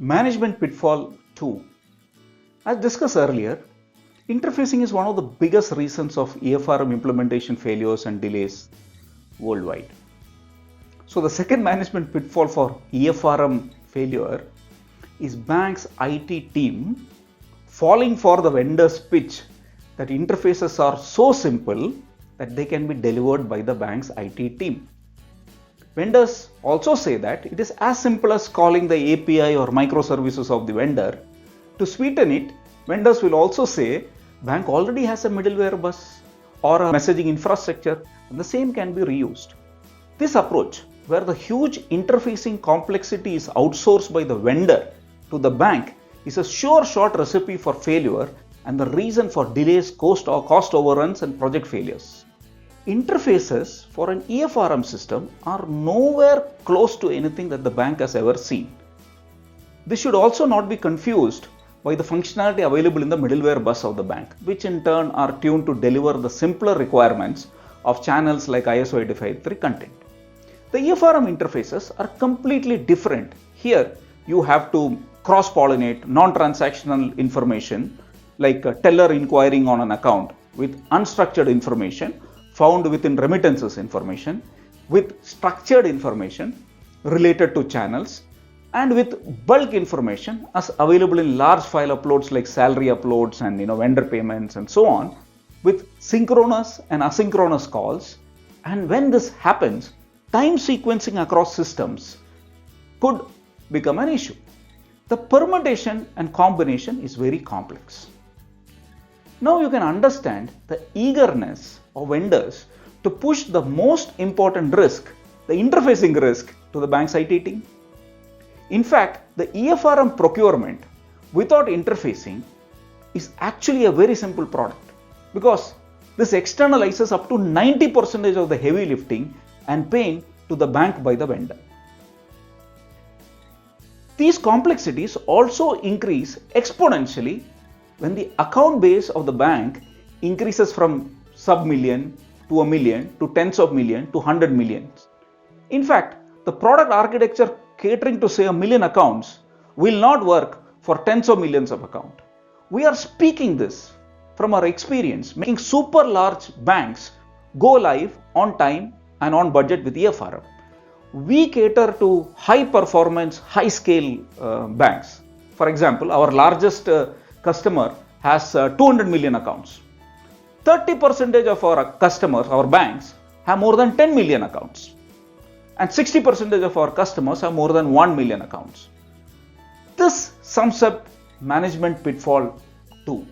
Management pitfall 2. As discussed earlier, interfacing is one of the biggest reasons of EFRM implementation failures and delays worldwide. So the second management pitfall for EFRM failure is bank's IT team falling for the vendor's pitch that interfaces are so simple that they can be delivered by the bank's IT team. Vendors also say that it is as simple as calling the API or microservices of the vendor. To sweeten it, vendors will also say bank already has a middleware bus or a messaging infrastructure and the same can be reused. This approach, where the huge interfacing complexity is outsourced by the vendor to the bank, is a sure shot recipe for failure and the reason for delays, cost overruns and project failures. Interfaces for an EFRM system are nowhere close to anything that the bank has ever seen. This should also not be confused by the functionality available in the middleware bus of the bank, which in turn are tuned to deliver the simpler requirements of channels like ISO 853 content. The EFRM interfaces are completely different. Here you have to cross-pollinate non-transactional information like a teller inquiring on an account with unstructured information found within remittances information, with structured information related to channels, and with bulk information as available in large file uploads like salary uploads and vendor payments and so on, with synchronous and asynchronous calls. And when this happens, time sequencing across systems could become an issue. The permutation and combination is very complex. Now you can understand the eagerness of vendors to push the most important risk, the interfacing risk, to the bank's IT team. In fact, the EFRM procurement without interfacing is actually a very simple product because this externalizes up to 90% of the heavy lifting and pain to the bank by the vendor. These complexities also increase exponentially when the account base of the bank increases from sub-million to a million to tens of million to 100 millions. In fact, the product architecture catering to say a million accounts will not work for tens of millions of accounts. We are speaking this from our experience, making super large banks go live on time and on budget with EFRM. We cater to high performance, high scale banks. For example, our largest customer has 200 million accounts. 30% of our customers, our banks, have more than 10 million accounts. And 60% of our customers have more than 1 million accounts. This sums up management pitfall 2.